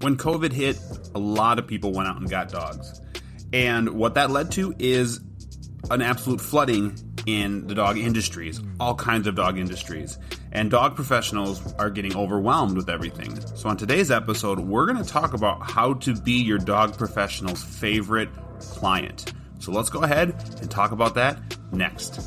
When COVID hit, a lot of people went out and got dogs. And what that led to is an absolute flooding in the dog industries, all kinds of dog industries. And dog professionals are getting overwhelmed with everything. So on today's episode, we're going to talk about how to be your dog professional's favorite client. So let's go ahead and talk about that next.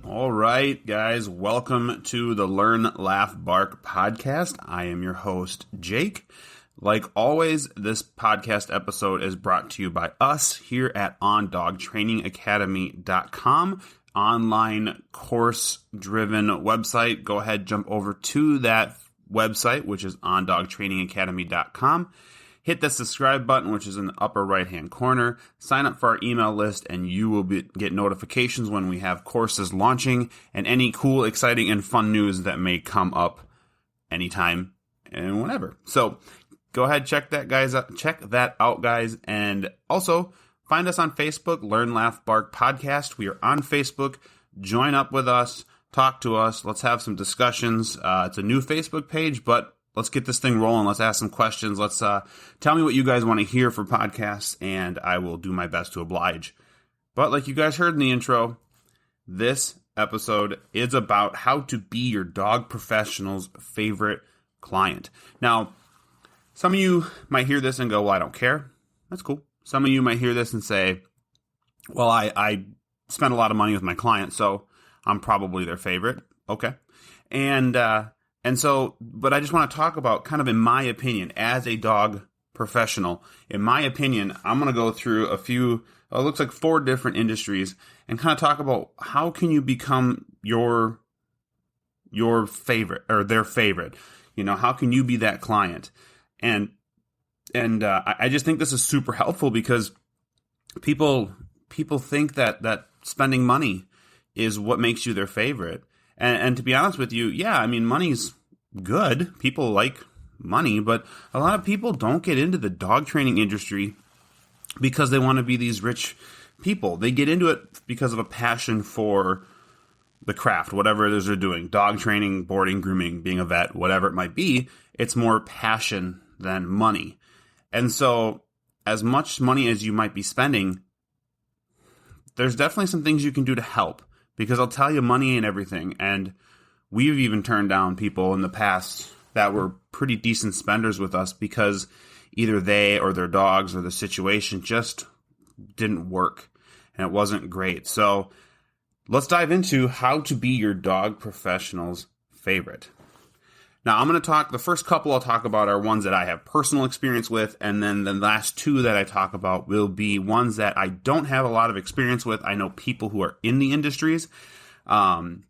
All right, guys, welcome to the Learn, Laugh, Bark podcast. I am your host, Jake. Like always, this podcast episode is brought to you by us here at ondogtrainingacademy.com, online course-driven website. Go ahead, jump over to that website, which is ondogtrainingacademy.com. Hit the subscribe button, which is in the upper right-hand corner. Sign up for our email list, and you will get notifications when we have courses launching and any cool, exciting, and fun news that may come up anytime and whenever. So go ahead, check that out, guys. And also, find us on Facebook, Learn, Laugh, Bark Podcast. We are on Facebook. Join up with us. Talk to us. Let's have some discussions. It's a new Facebook page, but let's get this thing rolling. Let's ask some questions. Let's tell me what you guys want to hear for podcasts, and I will do my best to oblige. But like you guys heard in the intro, this episode is about how to be your dog professional's favorite client. Now, some of you might hear this and go, well, I don't care. That's cool. Some of you might hear this and say, well, I spend a lot of money with my client, so I'm probably their favorite. Okay. And so, but I just want to talk about kind of in my opinion, as a dog professional, in my opinion, I'm going to go through a few, it looks like 4 different industries and kind of talk about how can you become your favorite or their favorite, how can you be that client? And I just think this is super helpful because people think that spending money is what makes you their favorite. And to be honest with you, yeah, I mean, money's good. People like money, but a lot of people don't get into the dog training industry because they want to be these rich people. They get into it because of a passion for the craft, whatever it is they're doing. Dog training, boarding, grooming, being a vet, whatever it might be. It's more passion than money. And so as much money as you might be spending, there's definitely some things you can do to help. Because I'll tell you, money ain't everything. And we've even turned down people in the past that were pretty decent spenders with us because either they or their dogs or the situation just didn't work. And it wasn't great. So let's dive into how to be your dog professional's favorite. Now, I'm going to talk, the first couple I'll talk about are ones that I have personal experience with, and then the last 2 that I talk about will be ones that I don't have a lot of experience with. I know people who are in the industries, and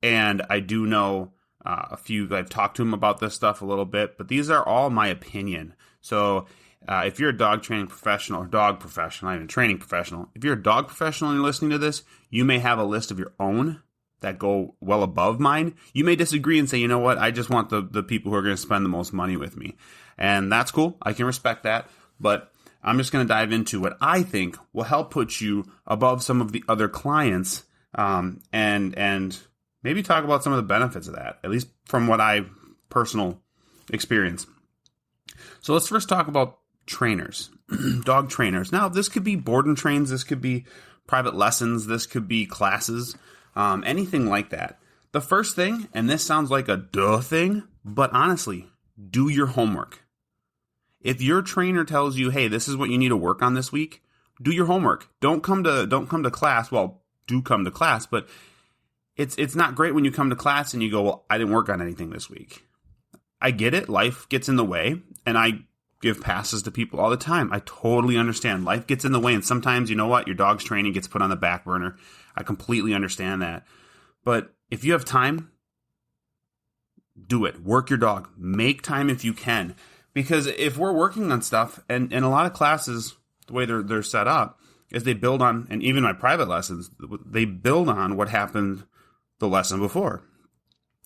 I do know a few, I've talked to them about this stuff a little bit, but these are all my opinion. So if you're a dog training professional or dog professional, not even training professional, if you're a dog professional and you're listening to this, you may have a list of your own that go well above mine. You may disagree and say, you know what, I just want the people who are going to spend the most money with me. And that's cool. I can respect that. But I'm just going to dive into what I think will help put you above some of the other clients and maybe talk about some of the benefits of that, at least from what I personal experience. So let's first talk about trainers, dog trainers. Now, this could be board and trains. This could be private lessons. This could be classes. Anything like that. The first thing, and this sounds like a duh thing, but honestly, do your homework. If your trainer tells you, hey, this is what you need to work on this week, do your homework. Don't come to class. Well, do come to class, but it's not great when you come to class and you go, well, I didn't work on anything this week. I get it. Life gets in the way, and I give passes to people all the time. I totally understand. Life gets in the way, and sometimes, you know what, your dog's training gets put on the back burner. I completely understand that. But if you have time, do it. Work your dog. Make time if you can. Because if we're working on stuff, and a lot of classes, the way they're set up, is they build on, and even my private lessons, they build on what happened the lesson before.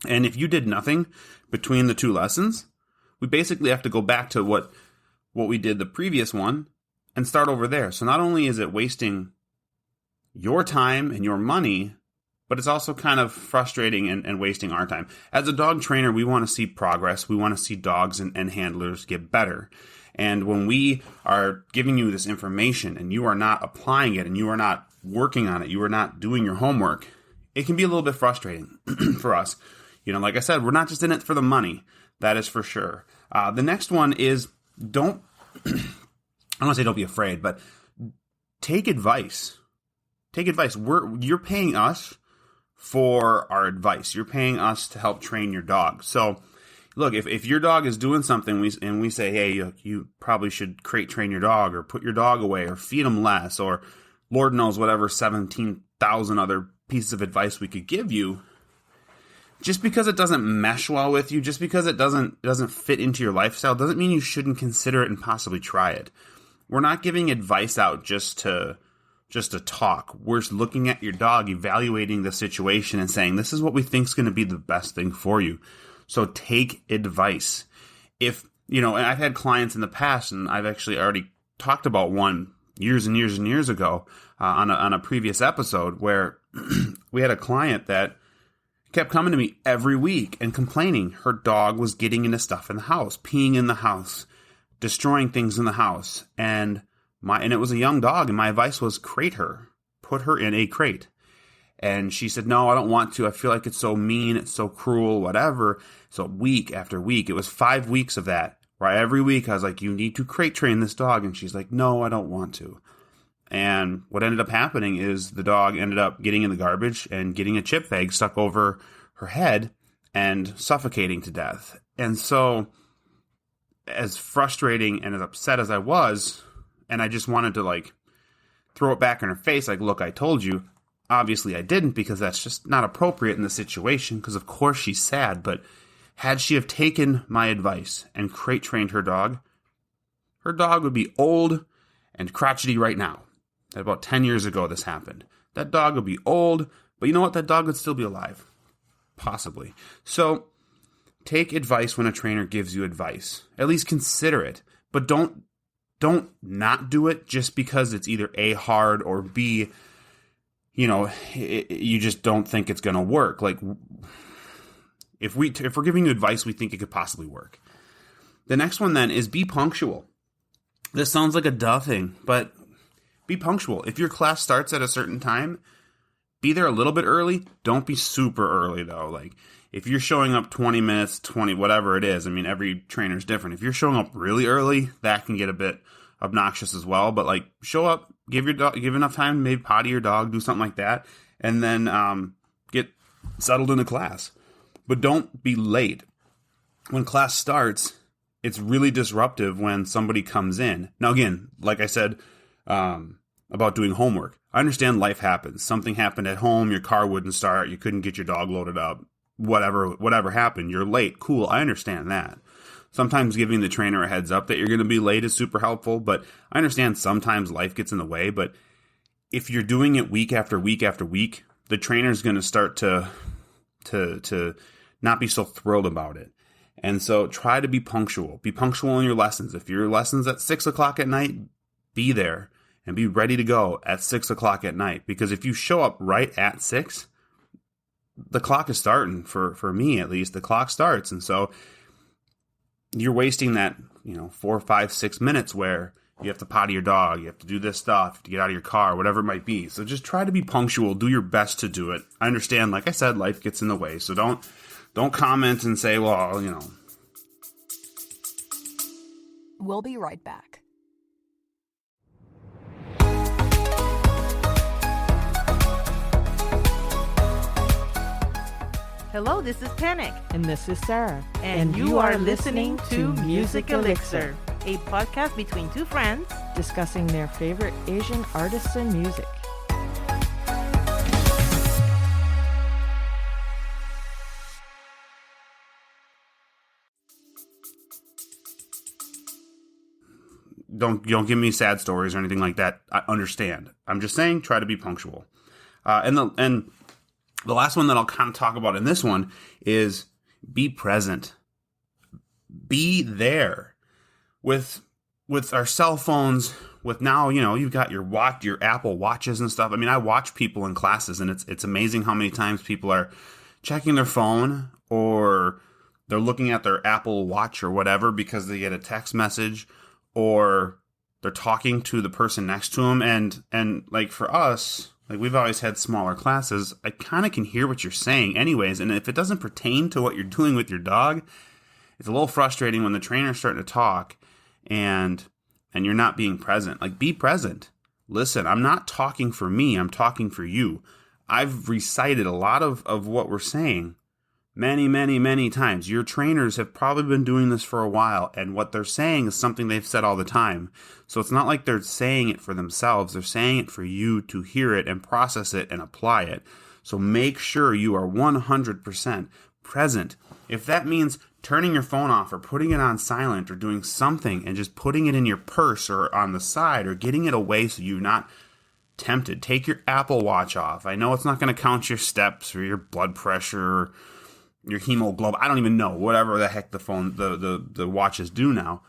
And if you did nothing between the two lessons, we basically have to go back to what we did the previous one and start over there. So not only is it wasting your time and your money, but it's also kind of frustrating and wasting our time. As a dog trainer, we want to see progress. We want to see dogs and handlers get better. And when we are giving you this information and you are not applying it and you are not working on it, you are not doing your homework, it can be a little bit frustrating for us. Like I said, we're not just in it for the money. That is for sure. The next one is I don't want to say don't be afraid, but take advice. Take advice. You're paying us for our advice. You're paying us to help train your dog. So look, if your dog is doing something and we say, hey, you probably should crate train your dog or put your dog away or feed him less or Lord knows whatever 17,000 other pieces of advice we could give you, just because it doesn't mesh well with you, just because it doesn't fit into your lifestyle, doesn't mean you shouldn't consider it and possibly try it. We're not giving advice out just to talk. We're looking at your dog, evaluating the situation and saying, this is what we think is going to be the best thing for you. So take advice. If, and I've had clients in the past, and I've actually already talked about one years and years and years ago on a previous episode where we had a client that kept coming to me every week and complaining her dog was getting into stuff in the house, peeing in the house, destroying things in the house. And it was a young dog, and my advice was crate her, put her in a crate. And she said, no, I don't want to. I feel like it's so mean, it's so cruel, whatever. So week after week, it was 5 weeks of that, where every week I was like, you need to crate train this dog. And she's like, no, I don't want to. And what ended up happening is the dog ended up getting in the garbage and getting a chip bag stuck over her head and suffocating to death. And so as frustrating and as upset as I was, and I just wanted to throw it back in her face, look, I told you. Obviously I didn't, because that's just not appropriate in the situation, because of course she's sad. But had she have taken my advice and crate trained her dog would be old and crotchety right now. About 10 years ago this happened. That dog would be old, but you know what? That dog would still be alive. Possibly. So take advice when a trainer gives you advice. At least consider it. But don't not do it just because it's either A, hard, or B, you just don't think it's going to work. If we're giving you advice, we think it could possibly work. The next one then is be punctual. This sounds like a duh thing, but be punctual. If your class starts at a certain time, be there a little bit early. Don't be super early though. If you're showing up 20 minutes, 20, whatever it is, every trainer's different. If you're showing up really early, that can get a bit obnoxious as well. But show up, give enough time to maybe potty your dog, do something like that, and then get settled into class. But don't be late. When class starts, it's really disruptive when somebody comes in. Now again, like I said, about doing homework. I understand life happens. Something happened at home, your car wouldn't start, you couldn't get your dog loaded up, whatever happened, you're late. Cool, I understand that. Sometimes giving the trainer a heads up that you're going to be late is super helpful, but I understand sometimes life gets in the way. But if you're doing it week after week after week, the trainer's going to start to not be so thrilled about it. And so try to be punctual. Be punctual in your lessons. If your lesson's at 6 o'clock at night, be there and be ready to go at 6 o'clock at night. Because if you show up right at 6, the clock is starting. For me, at least, the clock starts. And so you're wasting that, 4, 5, 6 minutes where you have to potty your dog, you have to do this stuff, to get out of your car, whatever it might be. So just try to be punctual. Do your best to do it. I understand, like I said, life gets in the way. So don't comment and say, well, We'll be right back. Hello, this is Panic. And this is Sarah. And you are listening to Music Elixir, a podcast between two friends discussing their favorite Asian artists and music. Don't give me sad stories or anything like that. I understand. I'm just saying, try to be punctual. And The last one that I'll kind of talk about in this one is be present. Be there. With our cell phones, with now, you've got your watch, your Apple Watches and stuff. I mean, I watch people in classes, and it's amazing how many times people are checking their phone, or they're looking at their Apple Watch or whatever because they get a text message, or they're talking to the person next to them. And like for us, like we've always had smaller classes, I kind of can hear what you're saying anyways. And if it doesn't pertain to what you're doing with your dog, it's a little frustrating when the trainer's starting to talk and you're not being present. Like, be present. Listen, I'm not talking for me, I'm talking for you. I've recited a lot of what we're saying many, many, many times. Your trainers have probably been doing this for a while, and what they're saying is something they've said all the time. So it's not like they're saying it for themselves. They're saying it for you to hear it and process it and apply it. So make sure you are 100% present. If that means turning your phone off or putting it on silent or doing something and just putting it in your purse or on the side or getting it away so you're not tempted. Take your Apple Watch off. I know it's not going to count your steps or your blood pressure or your hemoglobin. I don't even know. Whatever the heck the watches do now.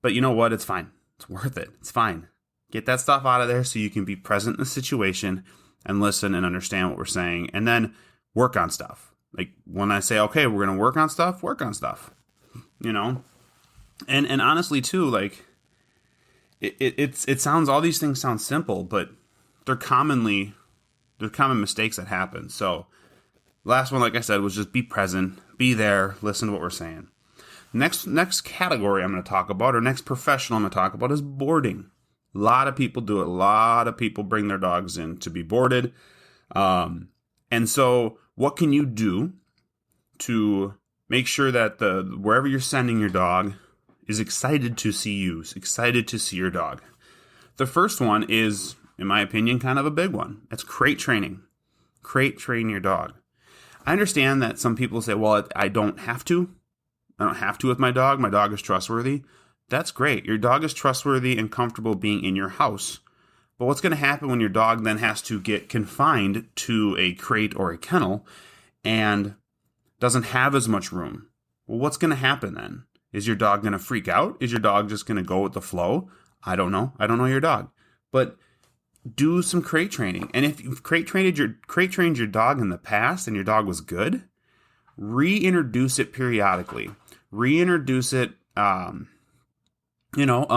But you know what? It's fine. It's worth it. It's fine. Get that stuff out of there so you can be present in the situation and listen and understand what we're saying. And then work on stuff. Like when I say, okay, we're going to work on stuff, And honestly too, like it sounds, all these things sound simple, but they're common mistakes that happen. So last one, like I said, was just be present, be there, listen to what we're saying. Next category I'm going to talk about, or next professional I'm going to talk about, is boarding. A lot of people do it. A lot of people bring their dogs in to be boarded. And so what can you do to make sure that wherever you're sending your dog is excited to see you, excited to see your dog? The first one is, in my opinion, kind of a big one. It's crate training. Crate train your dog. I understand that some people say, well, I don't have to. I don't have to with my dog. My dog is trustworthy. That's great. Your dog is trustworthy and comfortable being in your house. But what's going to happen when your dog then has to get confined to a crate or a kennel and doesn't have as much room? Well, what's going to happen then? Is your dog going to freak out? Is your dog just going to go with the flow? I don't know. I don't know your dog. But do some crate training. And if you've crate trained your dog in the past and your dog was good, reintroduce it periodically. Reintroduce it a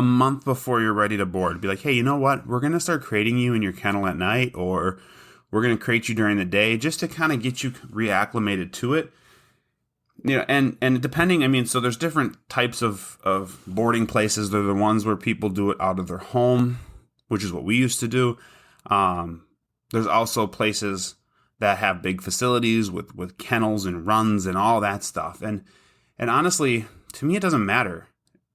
month before you're ready to board. Be like, hey, you know what? We're going to start crating you in your kennel at night, or we're going to crate you during the day, just to kind of get you reacclimated to it. And depending, so there's different types of boarding places. They're the ones where people do it out of their home, which is what we used to do. There's also places that have big facilities with kennels and runs and all that stuff. And honestly, to me, it doesn't matter.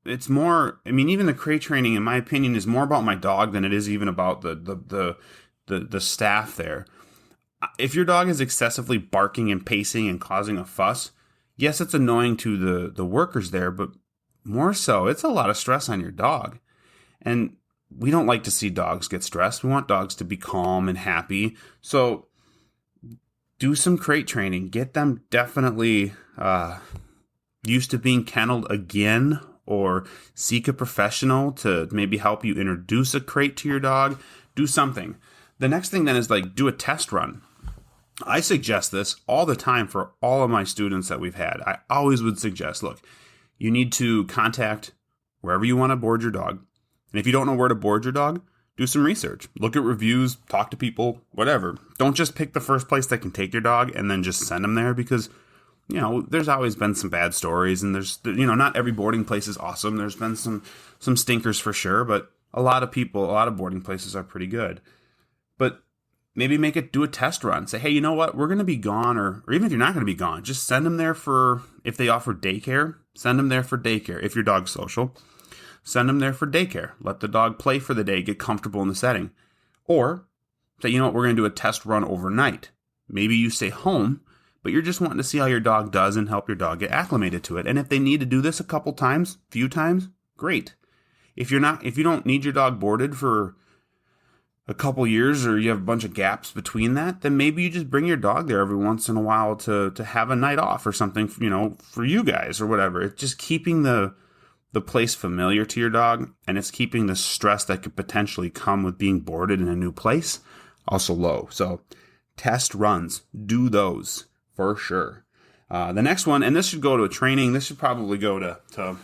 It's more, even the crate training, in my opinion, is more about my dog than it is even about the staff there. If your dog is excessively barking and pacing and causing a fuss, yes, it's annoying to the workers there, but more so, it's a lot of stress on your dog. And we don't like to see dogs get stressed. We want dogs to be calm and happy. So do some crate training. Get them definitely used to being kenneled again, or seek a professional to maybe help you introduce a crate to your dog. Do something. The next thing then is do a test run. I suggest this all the time for all of my students that we've had. I always would suggest, look, you need to contact wherever you want to board your dog. And if you don't know where to board your dog, do some research. Look at reviews, talk to people, whatever. Don't just pick the first place that can take your dog and then just send them there, because there's always been some bad stories, and there's, not every boarding place is awesome. There's been some stinkers for sure, but a lot of boarding places are pretty good. But maybe do a test run. Say, hey, you know what? We're going to be gone, or even if you're not going to be gone, just send them there if they offer daycare, send them there for daycare. If your dog's social, send them there for daycare. Let the dog play for the day, get comfortable in the setting. Or say, you know what? We're going to do a test run overnight. Maybe you stay home, but you're just wanting to see how your dog does and help your dog get acclimated to it. And if they need to do this a few times, great. If you don't need your dog boarded for a couple years or you have a bunch of gaps between that, then maybe you just bring your dog there every once in a while to have a night off or something, for you guys or whatever. It's just keeping the place familiar to your dog, and it's keeping the stress that could potentially come with being boarded in a new place also low. So test runs, do those for sure. The next one, and this should go to a training. This should probably go to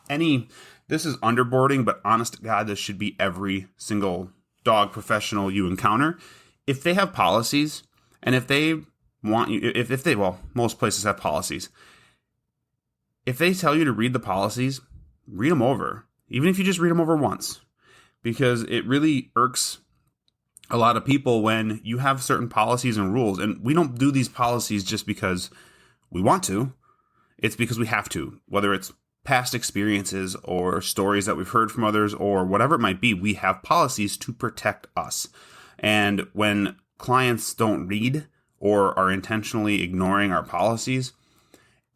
any, this is underboarding, but honest to God, this should be every single dog professional you encounter. If they have policies, and if they want you, if they, well, most places have policies. If they tell you to read the policies, read them over, even if you just read them over once, because it really irks a lot of people when you have certain policies and rules, and we don't do these policies just because we want to. It's because we have to, whether it's past experiences or stories that we've heard from others or whatever it might be. We have policies to protect us. And when clients don't read or are intentionally ignoring our policies,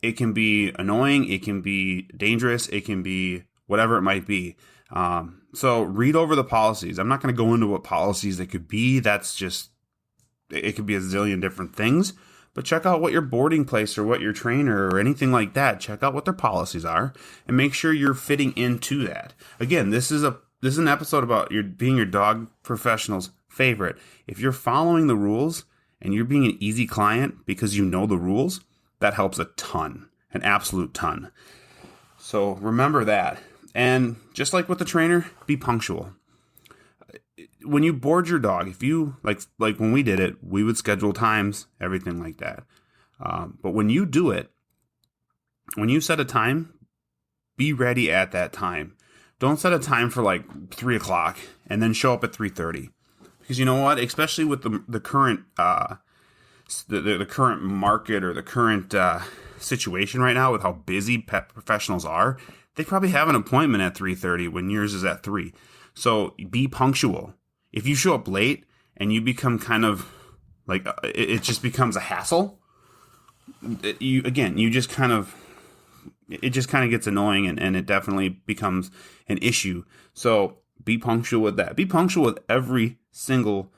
it can be annoying, it can be dangerous, it can be whatever it might be. So read over the policies. I'm not going to go into what policies they could be. That's just, it could be a zillion different things. But check out what your boarding place or what your trainer or anything like that, check out what their policies are and make sure you're fitting into that. Again, this is an episode about being your dog professional's favorite. If you're following the rules and you're being an easy client because you know the rules, that helps a ton, an absolute ton. So remember that. And just like with the trainer, be punctual. When you board your dog, if you, like when we did it, we would schedule times, everything like that. But when you do it, when you set a time, be ready at that time. Don't set a time for like 3 o'clock and then show up at 3:30. Because you know what? Especially with the current the current market or the current situation right now with how busy pet professionals are, they probably have an appointment at 3:30 when yours is at 3. So be punctual. If you show up late and you become kind of like, it just becomes a hassle, it just kind of gets annoying and it definitely becomes an issue. So be punctual with that. Be punctual with every single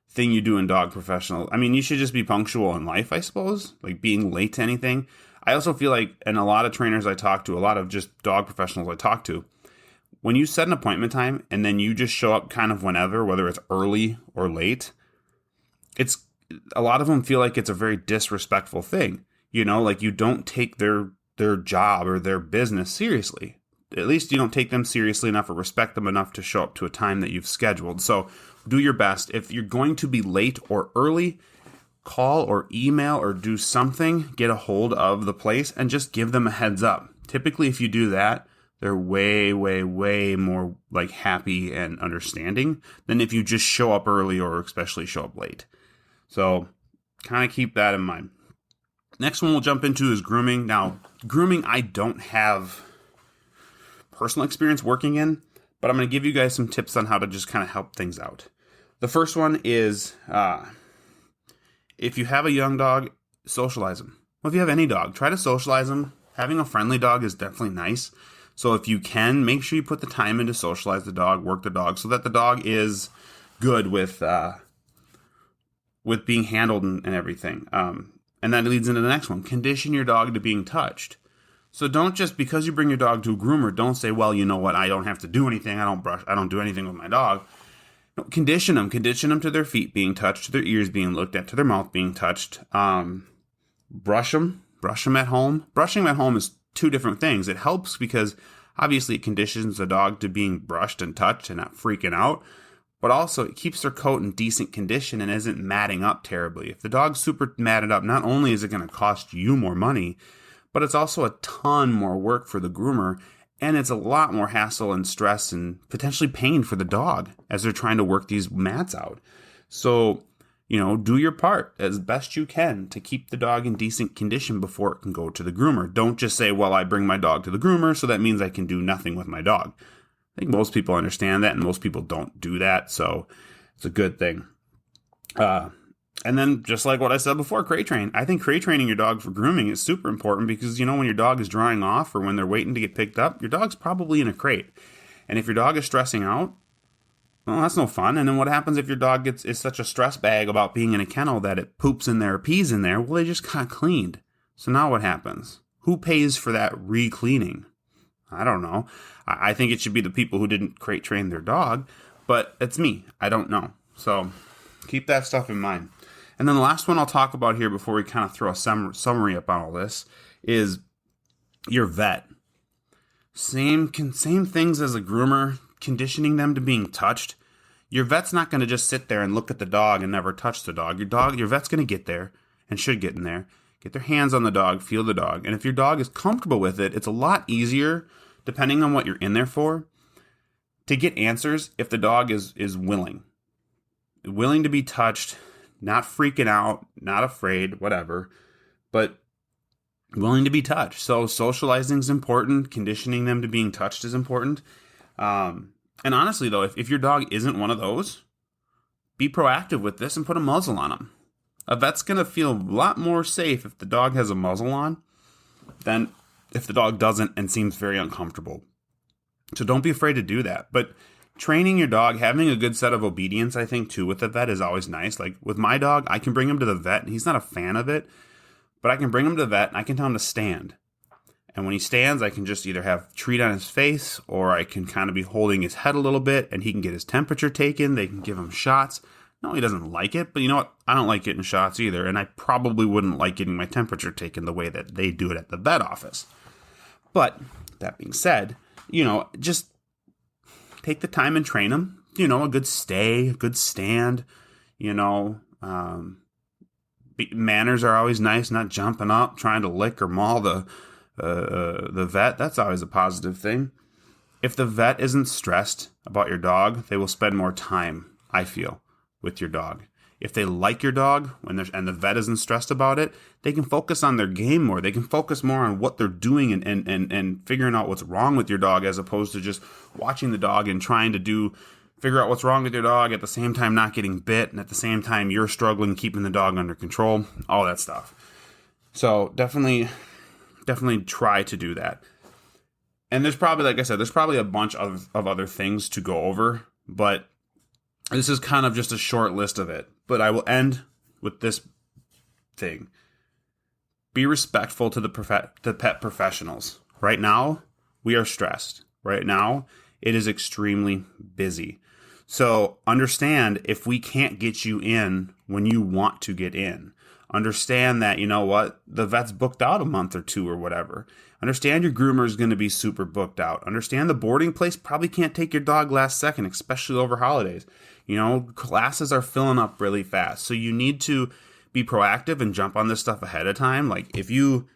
thing you do in dog professional. I mean, you should just be punctual in life, I suppose, like being late to anything. I also feel like, and a lot of trainers I talk to, a lot of just dog professionals I talk to, when you set an appointment time and then you just show up kind of whenever, whether it's early or late, it's a lot of them feel like it's a very disrespectful thing. Like you don't take their job or their business seriously. At least you don't take them seriously enough or respect them enough to show up to a time that you've scheduled. So do your best. If you're going to be late or early, call or email or do something, get a hold of the place and just give them a heads up. Typically, if you do that, they're way, way, way more like happy and understanding than if you just show up early or especially show up late. So kind of keep that in mind. Next one we'll jump into is grooming. Now, grooming I don't have personal experience working in, but I'm going to give you guys some tips on how to just kind of help things out. The first one is if you have a young dog, socialize them. Well, if you have any dog, try to socialize them. Having a friendly dog is definitely nice. So if you can, make sure you put the time in to socialize the dog, work the dog, so that the dog is good with being handled and everything. And that leads into the next one. Condition your dog to being touched. So don't just, because you bring your dog to a groomer, don't say, well, you know what, I don't have to do anything. I don't brush. I don't do anything with my dog. No, condition them to their feet being touched, to their ears being looked at, to their mouth being touched. Brush them at home. Brushing them at home is two different things. It helps because obviously it conditions the dog to being brushed and touched and not freaking out, but also it keeps their coat in decent condition and isn't matting up terribly. If the dog's super matted up, not only is it going to cost you more money, but it's also a ton more work for the groomer, and it's a lot more hassle and stress and potentially pain for the dog as they're trying to work these mats out. So, do your part as best you can to keep the dog in decent condition before it can go to the groomer. Don't just say, well, I bring my dog to the groomer, so that means I can do nothing with my dog. I think most people understand that, and most people don't do that, so it's a good thing. And then, just like what I said before, crate train. I think crate training your dog for grooming is super important because, when your dog is drying off or when they're waiting to get picked up, your dog's probably in a crate. And if your dog is stressing out, Well, that's no fun. And then what happens if your dog is such a stress bag about being in a kennel that it poops in there, pees in there? Well, they just got cleaned. So now what happens? Who pays for that re-cleaning? I don't know. I think it should be the people who didn't crate train their dog, but it's me. I don't know. So keep that stuff in mind. And then the last one I'll talk about here before we kind of throw a summary up on all this is your vet. Same things as a groomer, conditioning them to being touched. Your vet's not going to just sit there and look at the dog and never touch the dog. Your vet's going to get there and should get in there, get their hands on the dog, feel the dog. And if your dog is comfortable with it, it's a lot easier, depending on what you're in there for, to get answers if the dog is willing to be touched, not freaking out, not afraid, whatever, but willing to be touched. So socializing is important. Conditioning them to being touched is important. And honestly, though, if your dog isn't one of those, be proactive with this and put a muzzle on them. A vet's going to feel a lot more safe if the dog has a muzzle on than if the dog doesn't and seems very uncomfortable. So don't be afraid to do that. But training your dog, having a good set of obedience, I think, too, with the vet is always nice. Like with my dog, I can bring him to the vet, and he's not a fan of it, but I can bring him to the vet, and I can tell him to stand. And when he stands, I can just either have treat on his face, or I can kind of be holding his head a little bit, and he can get his temperature taken. They can give him shots. No, he doesn't like it, but you know what? I don't like getting shots either, and I probably wouldn't like getting my temperature taken the way that they do it at the vet office. But that being said, just take the time and train him. A good stay, a good stand. Manners are always nice, not jumping up, trying to lick or maul the vet. That's always a positive thing. If the vet isn't stressed about your dog, they will spend more time, I feel, with your dog. If they like your dog and the vet isn't stressed about it, they can focus on their game more. They can focus more on what they're doing and figuring out what's wrong with your dog, as opposed to just watching the dog and trying to figure out what's wrong with your dog at the same time not getting bit, and at the same time you're struggling keeping the dog under control, all that stuff. So definitely try to do that. And there's probably, like I said, there's probably a bunch of other things to go over, but this is kind of just a short list of it. But I will end with this thing. Be respectful to the pet professionals. Right now, we are stressed. Right now, it is extremely busy. So understand if we can't get you in when you want to get in. Understand that, the vet's booked out a month or two or whatever. Understand your groomer is going to be super booked out. Understand the boarding place probably can't take your dog last second, especially over holidays. Classes are filling up really fast. So you need to be proactive and jump on this stuff ahead of time. Like if you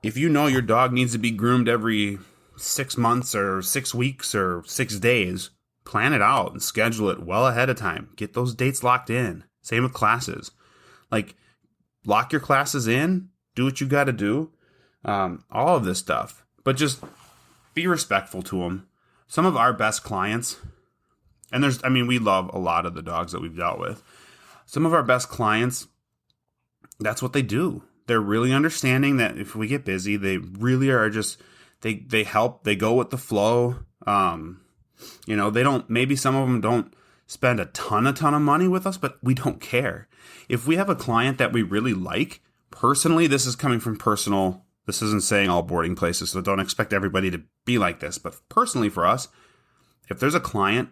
know your dog needs to be groomed every 6 months or 6 weeks or 6 days, plan it out and schedule it well ahead of time. Get those dates locked in. Same with classes. Like, lock your classes in, do what you got to do, all of this stuff. But just be respectful to them. Some of our best clients, and we love a lot of the dogs that we've dealt with. Some of our best clients, that's what they do. They're really understanding that if we get busy, they really are just, they help, they go with the flow. They don't, maybe some of them don't spend a ton of money with us, but we don't care. If we have a client that we really like, personally, this is coming from personal, this isn't saying all boarding places, so don't expect everybody to be like this, but personally for us, if there's a client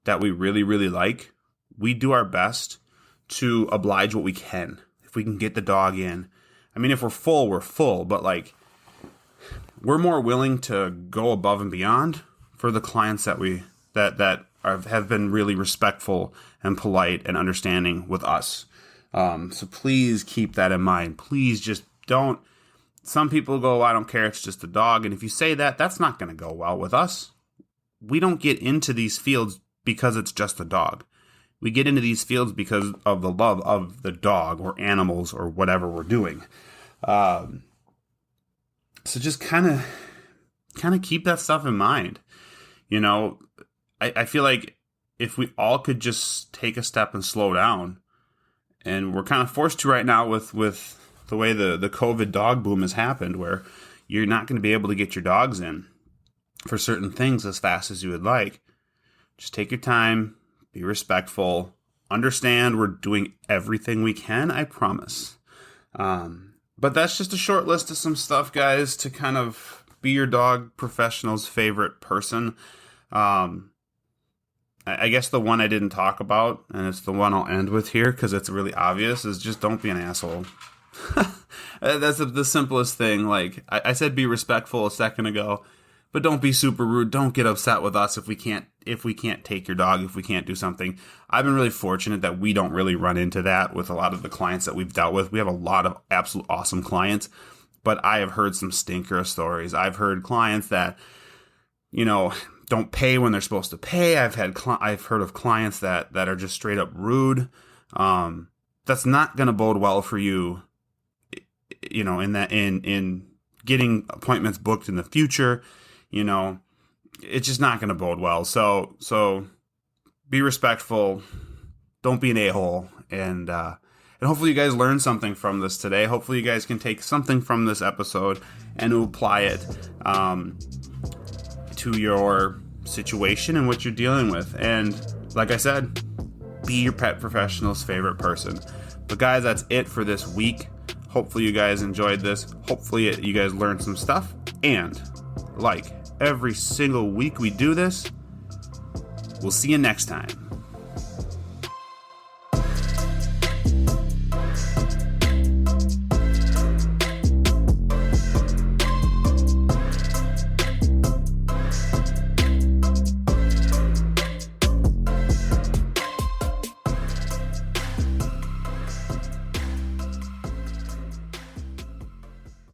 that we really, really like, we do our best to oblige what we can. If we can get the dog in. If we're full, but we're more willing to go above and beyond for the clients that have been really respectful and polite and understanding with us. So please keep that in mind. Please just don't. Some people go, I don't care, it's just a dog. And if you say that, that's not going to go well with us. We don't get into these fields because it's just a dog. We get into these fields because of the love of the dog or animals or whatever we're doing. So just kind of keep that stuff in mind. I feel like if we all could just take a step and slow down, and we're kind of forced to right now with the way the COVID dog boom has happened, where you're not going to be able to get your dogs in for certain things as fast as you would like. Just take your time, be respectful, understand we're doing everything we can, I promise. But that's just a short list of some stuff, guys, to kind of be your dog professional's favorite person. I guess the one I didn't talk about, and it's the one I'll end with here because it's really obvious, is just don't be an asshole. That's the simplest thing. Like I said, be respectful a second ago, but don't be super rude. Don't get upset with us if we can't take your dog, if we can't do something. I've been really fortunate that we don't really run into that with a lot of the clients that we've dealt with. We have a lot of absolute awesome clients, but I have heard some stinker stories. I've heard clients that, don't pay when they're supposed to pay. I've heard of clients that are just straight up rude. That's not going to bode well for you, in getting appointments booked in the future. It's just not going to bode well. So be respectful. Don't be an a-hole. And hopefully you guys learned something from this today. Hopefully you guys can take something from this episode and apply it to your situation and what you're dealing with. And like I said, be your pet professional's favorite person. But guys, that's it for this week. Hopefully you guys enjoyed this. Hopefully you guys learned some stuff. And like every single week we do this, we'll see you next time.